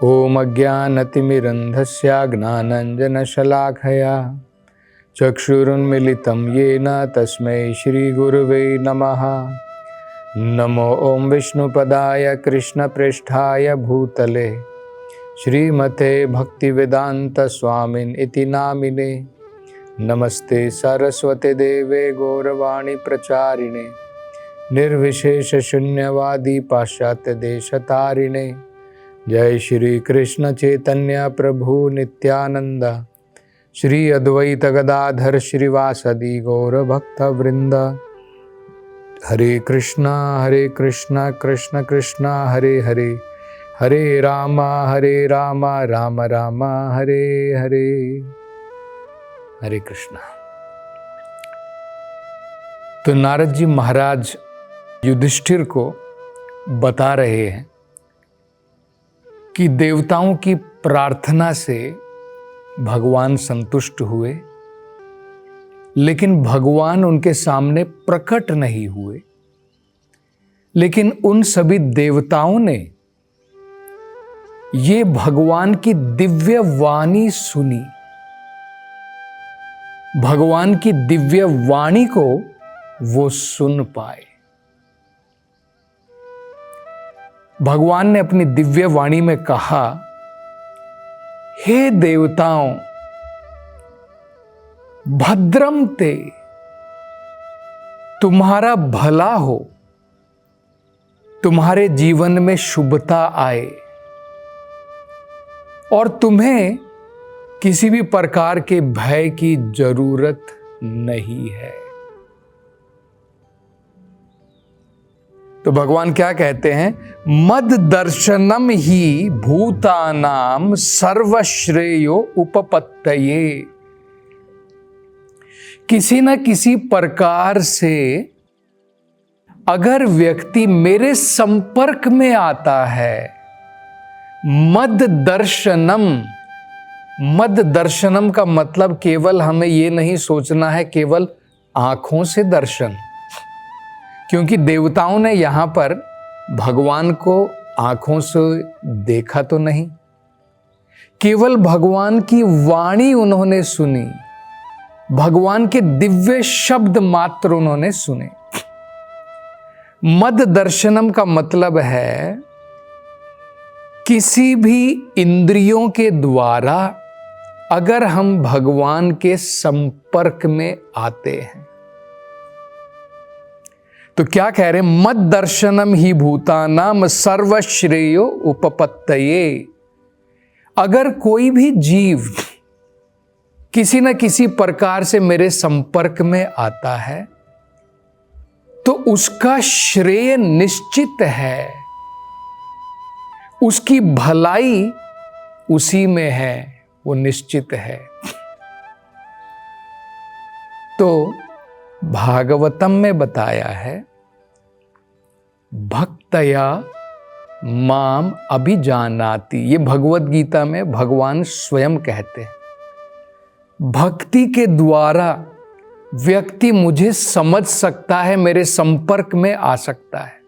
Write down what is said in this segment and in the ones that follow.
ओम अज्ञानतिमिरन्धस्य ज्ञानाञ्जनशलाखया चक्षुरुन्मीलितं येन तस्मै श्रीगुरुवे नमः। नमो ओम विष्णुपदाय कृष्णप्रेष्ठाय भूतले श्रीमते भक्तिवेदांत स्वामिन् इति नामिने। नमस्ते सरस्वते देवे गौरवाणी प्रचारिणे निर्विशेष शून्यवादी पाश्चात्य देशतारिणे। जय श्री कृष्ण चैतन्य प्रभु नित्यानंद श्री अद्वैत गदाधर श्रीवासदि गौर भक्त वृंद। हरे कृष्णा कृष्ण कृष्ण हरे हरे, हरे राम राम राम हरे हरे। हरे कृष्णा। तो नारद जी महाराज युधिष्ठिर को बता रहे हैं कि देवताओं की प्रार्थना से भगवान संतुष्ट हुए, लेकिन भगवान उनके सामने प्रकट नहीं हुए। लेकिन उन सभी देवताओं ने ये भगवान की दिव्य वाणी सुनी, भगवान की दिव्य वाणी को वो सुन पाए। भगवान ने अपनी दिव्य वाणी में कहा, हे देवताओं, भद्रम ते, तुम्हारा भला हो, तुम्हारे जीवन में शुभता आए और तुम्हें किसी भी प्रकार के भय की जरूरत नहीं है। तो भगवान क्या कहते हैं? मद दर्शनम ही भूतानाम सर्वश्रेयो उपपत्तये। किसी न किसी प्रकार से अगर व्यक्ति मेरे संपर्क में आता है, मद दर्शनम, मद दर्शनम का मतलब केवल हमें यह नहीं सोचना है केवल आंखों से दर्शन, क्योंकि देवताओं ने यहां पर भगवान को आंखों से देखा तो नहीं, केवल भगवान की वाणी उन्होंने सुनी, भगवान के दिव्य शब्द मात्र उन्होंने सुने। मद दर्शनम का मतलब है किसी भी इंद्रियों के द्वारा अगर हम भगवान के संपर्क में आते हैं तो क्या कह रहे हैं? मद दर्शनम ही भूतानाम सर्वश्रेयो उपपत्तये। अगर कोई भी जीव किसी न किसी प्रकार से मेरे संपर्क में आता है तो उसका श्रेय निश्चित है, उसकी भलाई उसी में है, वो निश्चित है। तो भागवतम में बताया है, भक्तया माम अभिजानाति। ये भगवत गीता में भगवान स्वयं कहते हैं, भक्ति के द्वारा व्यक्ति मुझे समझ सकता है, मेरे संपर्क में आ सकता है।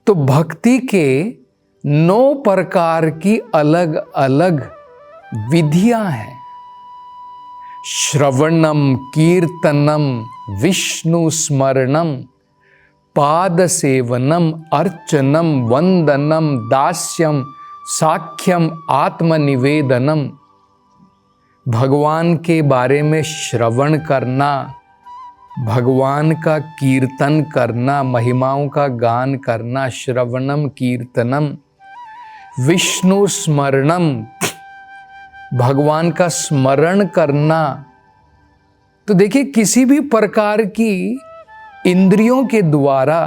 तो भक्ति के 9 प्रकार की अलग अलग विधियां हैं। श्रवणम, कीर्तनम, विष्णु स्मरणम, पाद सेवनम, अर्चनम, वंदनम, दास्यम, साख्यम, आत्मनिवेदनम। भगवान के बारे में श्रवण करना, भगवान का कीर्तन करना, महिमाओं का गान करना, श्रवणम कीर्तनम। विष्णु स्मरणम, भगवान का स्मरण करना। तो देखिए, किसी भी प्रकार की इंद्रियों के द्वारा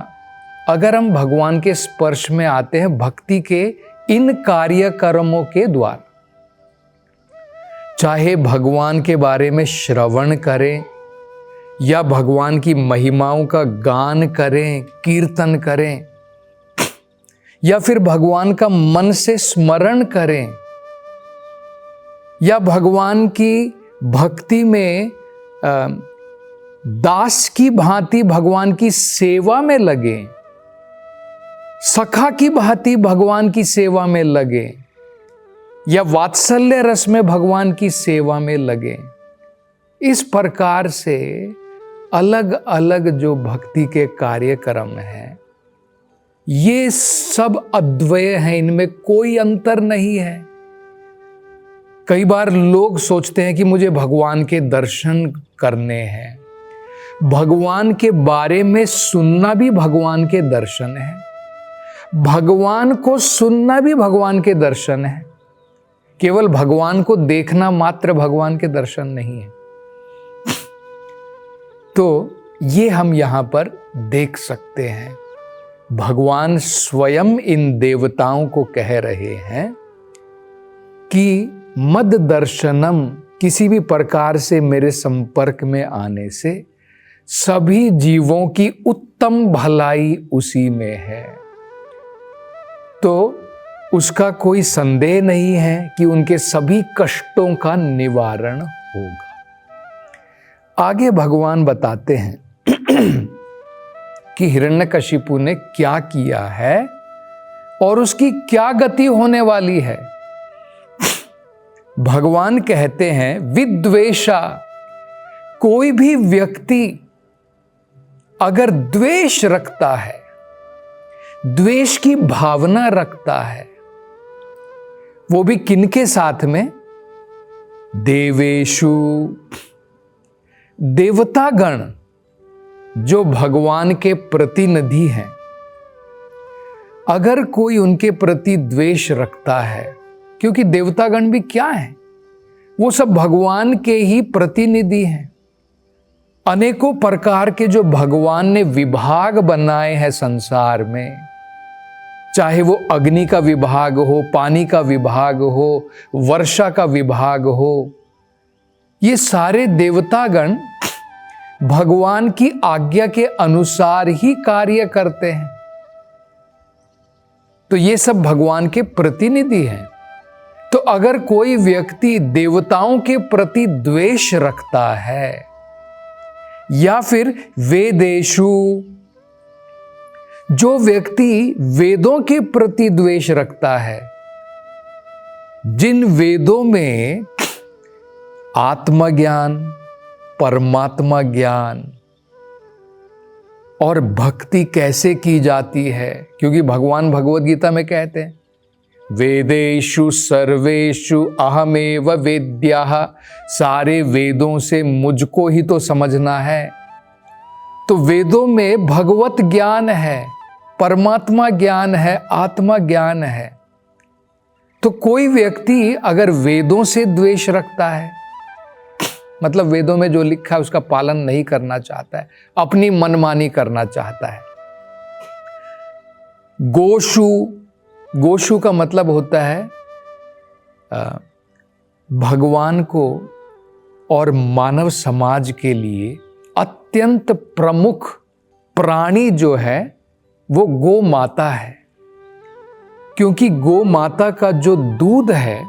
अगर हम भगवान के स्पर्श में आते हैं, भक्ति के इन कार्यक्रमों के द्वारा, चाहे भगवान के बारे में श्रवण करें या भगवान की महिमाओं का गान करें, कीर्तन करें, या फिर भगवान का मन से स्मरण करें, या भगवान की भक्ति में दास की भांति भगवान की सेवा में लगे, सखा की भांति भगवान की सेवा में लगे या वात्सल्य रस में भगवान की सेवा में लगे। इस प्रकार से अलग अलग जो भक्ति के कार्यक्रम हैं, ये सब अद्वय हैं, इनमें कोई अंतर नहीं है। कई बार लोग सोचते हैं कि मुझे भगवान के दर्शन करने हैं। भगवान के बारे में सुनना भी भगवान के दर्शन है, भगवान को सुनना भी भगवान के दर्शन है। केवल भगवान को देखना मात्र भगवान के दर्शन नहीं है। तो ये हम यहां पर देख सकते हैं, भगवान स्वयं इन देवताओं को कह रहे हैं कि मद दर्शनम, किसी भी प्रकार से मेरे संपर्क में आने से सभी जीवों की उत्तम भलाई उसी में है। तो उसका कोई संदेह नहीं है कि उनके सभी कष्टों का निवारण होगा। आगे भगवान बताते हैं कि हिरण्यकशिपु ने क्या किया है और उसकी क्या गति होने वाली है। भगवान कहते हैं, विद्वेषा, कोई भी व्यक्ति अगर द्वेष रखता है, द्वेष की भावना रखता है, वो भी किनके साथ में? देवेशु, देवतागण जो भगवान के प्रतिनिधि हैं, अगर कोई उनके प्रति द्वेष रखता है, क्योंकि देवतागण भी क्या हैं? वो सब भगवान के ही प्रतिनिधि हैं। अनेकों प्रकार के जो भगवान ने विभाग बनाए हैं संसार में, चाहे वो अग्नि का विभाग हो, पानी का विभाग हो, वर्षा का विभाग हो, ये सारे देवतागण भगवान की आज्ञा के अनुसार ही कार्य करते हैं। तो ये सब भगवान के प्रतिनिधि हैं। तो अगर कोई व्यक्ति देवताओं के प्रति द्वेष रखता है या फिर वेदेषु, जो व्यक्ति वेदों के प्रति द्वेष रखता है, जिन वेदों में आत्मज्ञान, परमात्मा ज्ञान और भक्ति कैसे की जाती है, क्योंकि भगवान भगवद गीता में कहते हैं, वेदेषु सर्वेषु अहमेव वेद्यः, सारे वेदों से मुझको ही तो समझना है। तो वेदों में भगवत ज्ञान है, परमात्मा ज्ञान है, आत्मा ज्ञान है। तो कोई व्यक्ति अगर वेदों से द्वेष रखता है, मतलब वेदों में जो लिखा है उसका पालन नहीं करना चाहता है, अपनी मनमानी करना चाहता है। गोषु, गोषु का मतलब होता है भगवान को और मानव समाज के लिए अत्यंत प्रमुख प्राणी जो है वो गो माता है, क्योंकि गो माता का जो दूध है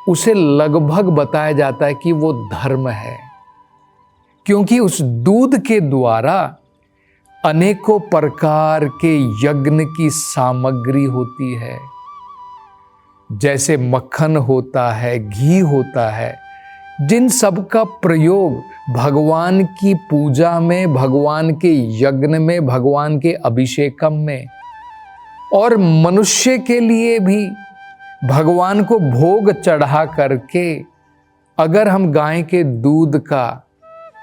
उसे लगभग बताया जाता है कि वो धर्म है, क्योंकि उस दूध के द्वारा अनेकों प्रकार के यज्ञ की सामग्री होती है। जैसे मक्खन होता है, घी होता है, जिन सब का प्रयोग भगवान की पूजा में, भगवान के यज्ञ में, भगवान के अभिषेकम में, और मनुष्य के लिए भी भगवान को भोग चढ़ा करके अगर हम गाय के दूध का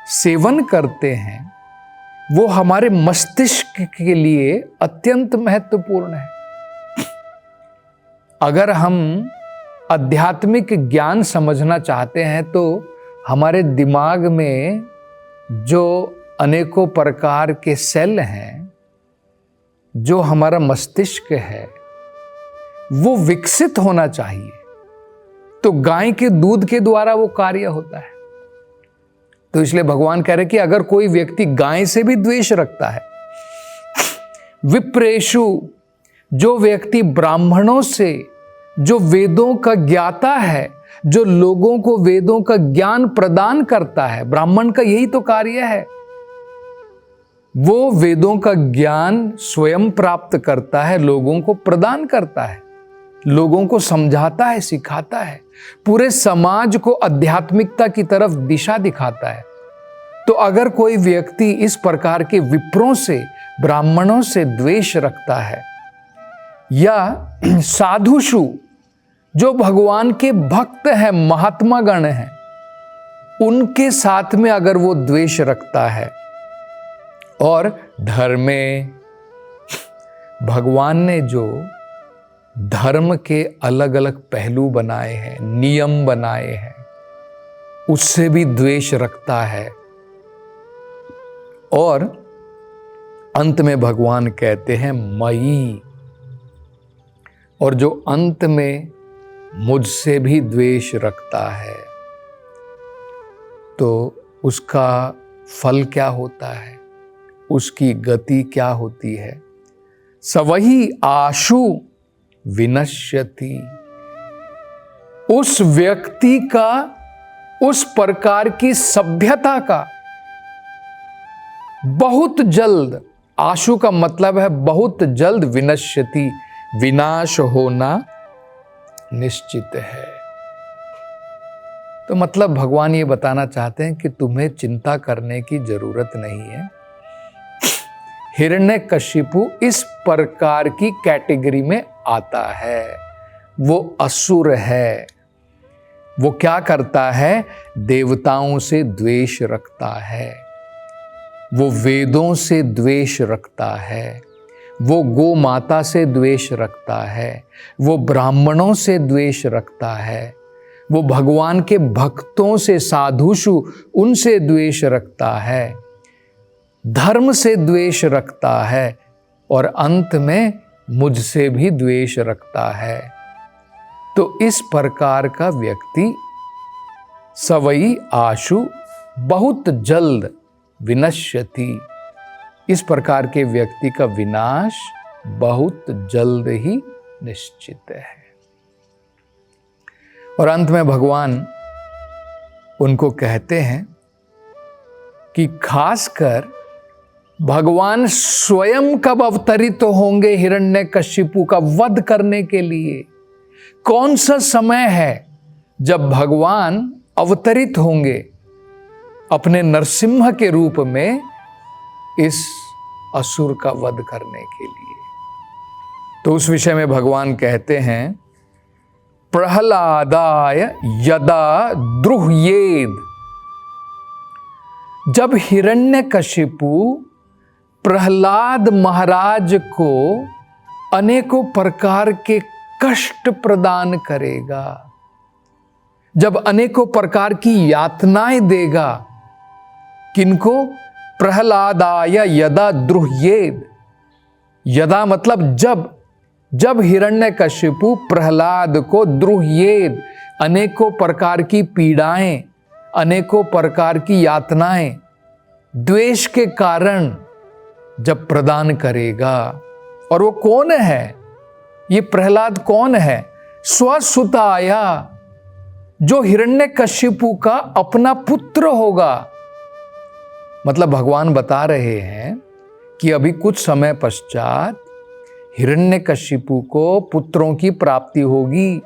सेवन करते हैं, वो हमारे मस्तिष्क के लिए अत्यंत महत्वपूर्ण है। अगर हम आध्यात्मिक ज्ञान समझना चाहते हैं तो हमारे दिमाग में जो अनेकों प्रकार के सेल हैं, जो हमारा मस्तिष्क है, वो विकसित होना चाहिए। तो गाय के दूध के द्वारा वो कार्य होता है। तो इसलिए भगवान कह रहे कि अगर कोई व्यक्ति गाय से भी द्वेष रखता है, विप्रेषु, जो व्यक्ति ब्राह्मणों से, जो वेदों का ज्ञाता है, जो लोगों को वेदों का ज्ञान प्रदान करता है, ब्राह्मण का यही तो कार्य है। वो वेदों का ज्ञान स्वयं प्राप्त करता है, लोगों को प्रदान करता है, लोगों को समझाता है, सिखाता है, पूरे समाज को आध्यात्मिकता की तरफ दिशा दिखाता है। तो अगर कोई व्यक्ति इस प्रकार के विप्रों से, ब्राह्मणों से द्वेष रखता है, या साधुषु जो भगवान के भक्त हैं, महात्मा गण हैं, उनके साथ में अगर वो द्वेष रखता है, और धर्म में भगवान ने जो धर्म के अलग अलग पहलू बनाए हैं, नियम बनाए हैं, उससे भी द्वेष रखता है, और अंत में भगवान कहते हैं मयि, और जो अंत में मुझसे भी द्वेष रखता है, तो उसका फल क्या होता है, उसकी गति क्या होती है? सवही आशु विनश्यति। उस व्यक्ति का, उस प्रकार की सभ्यता का बहुत जल्द, आशु का मतलब है बहुत जल्द, विनश्यति विनाश होना निश्चित है। तो मतलब भगवान ये बताना चाहते हैं कि तुम्हें चिंता करने की जरूरत नहीं है। हिरण्यकशिपु इस प्रकार की कैटेगरी में आता है, वो असुर है। वो क्या करता है? देवताओं से द्वेष रखता है, वो वेदों से द्वेष रखता है, वो गो माता से द्वेष रखता है, वो ब्राह्मणों से द्वेष रखता है, वो भगवान के भक्तों से, साधुषु, उनसे द्वेष रखता है, धर्म से द्वेष रखता है, और अंत में मुझसे भी द्वेष रखता है। तो इस प्रकार का व्यक्ति सवई आशु बहुत जल्द विनश्यति, इस प्रकार के व्यक्ति का विनाश बहुत जल्द ही निश्चित है। और अंत में भगवान उनको कहते हैं कि खासकर भगवान स्वयं कब अवतरित होंगे हिरण्यकशिपु का वध करने के लिए? कौन सा समय है जब भगवान अवतरित होंगे अपने नरसिम्हा के रूप में इस असुर का वध करने के लिए? तो उस विषय में भगवान कहते हैं, प्रहलादाय यदा द्रुह्येद। जब हिरण्यकशिपु प्रहलाद महाराज को अनेकों प्रकार के कष्ट प्रदान करेगा, जब अनेकों प्रकार की यातनाएं देगा, किनको? प्रहलादाय यदा द्रुह्येद। यदा मतलब जब हिरण्यकशिपु प्रहलाद को द्रुह्येद, अनेकों प्रकार की पीड़ाएं, अनेकों प्रकार की यातनाएं द्वेष के कारण जब प्रदान करेगा। और वो कौन है? ये प्रहलाद कौन है? स्वसुताया, जो हिरण्यकशिपु का अपना पुत्र होगा। मतलब भगवान बता रहे हैं कि अभी कुछ समय पश्चात हिरण्यकशिपु को पुत्रों की प्राप्ति होगी।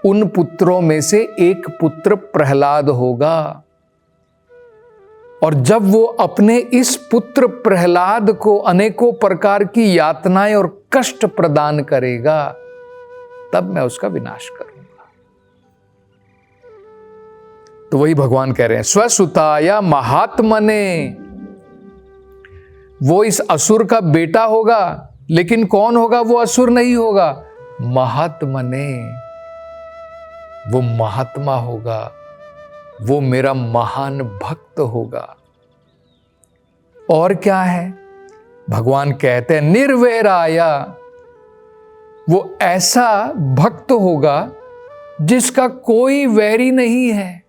उन पुत्रों में से एक पुत्र प्रहलाद होगा, और जब वो अपने इस पुत्र प्रहलाद को अनेकों प्रकार की यातनाएं और कष्ट प्रदान करेगा, तब मैं उसका विनाश करूंगा। तो वही भगवान कह रहे हैं, स्वसुताया महात्मने। वो इस असुर का बेटा होगा, लेकिन कौन होगा? वो असुर नहीं होगा, महात्मने। वो महात्मा होगा, वो मेरा महान भक्त होगा। और क्या है? भगवान कहते हैं निर्वैराया। वो ऐसा भक्त होगा जिसका कोई वैरी नहीं है,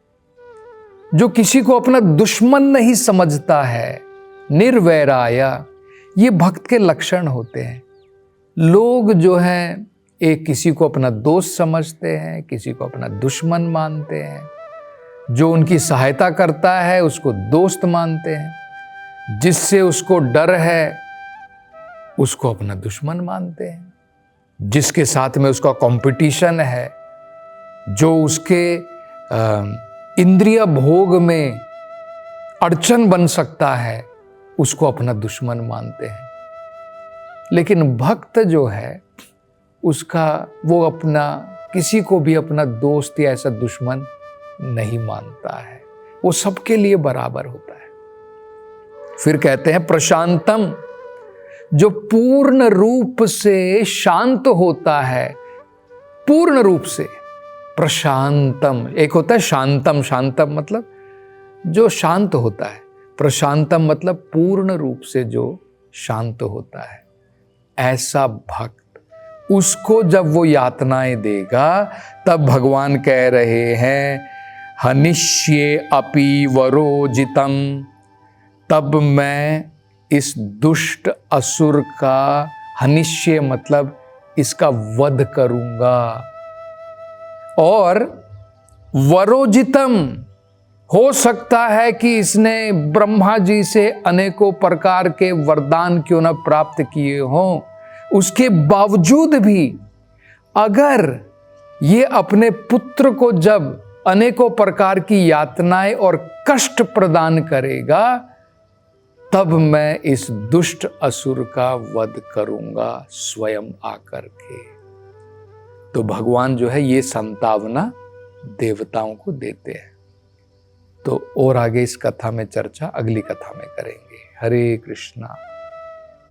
जो किसी को अपना दुश्मन नहीं समझता है। निर्वैराया, ये भक्त के लक्षण होते हैं। लोग जो हैं एक किसी को अपना दोस्त समझते हैं, किसी को अपना दुश्मन मानते हैं, जो उनकी सहायता करता है उसको दोस्त मानते हैं, जिससे उसको डर है उसको अपना दुश्मन मानते हैं, जिसके साथ में उसका कंपटीशन है, जो उसके इंद्रिय भोग में अड़चन बन सकता है, उसको अपना दुश्मन मानते हैं। लेकिन भक्त जो है उसका वो अपना किसी को भी अपना दोस्त या ऐसा दुश्मन नहीं मानता है, वो सबके लिए बराबर होता है। फिर कहते हैं प्रशांतम, जो पूर्ण रूप से शांत होता है, पूर्ण रूप से प्रशांतम। एक होता है शांतम, शांतम मतलब जो शांत होता है, प्रशांतम मतलब पूर्ण रूप से जो शांत होता है। ऐसा भक्त, उसको जब वो यातनाएं देगा तब भगवान कह रहे हैं हनिष्ये अपि वरोजितम, तब मैं इस दुष्ट असुर का, हनिष्ये मतलब इसका वध करूंगा। और वरोजितम, हो सकता है कि इसने ब्रह्मा जी से अनेकों प्रकार के वरदान क्यों न प्राप्त किए हों, उसके बावजूद भी अगर ये अपने पुत्र को जब अनेकों प्रकार की यातनाएं और कष्ट प्रदान करेगा, तब मैं इस दुष्ट असुर का वध करूंगा स्वयं आकर के। तो भगवान जो है ये संतावना देवताओं को देते हैं। तो और आगे इस कथा में चर्चा अगली कथा में करेंगे। हरे कृष्णा।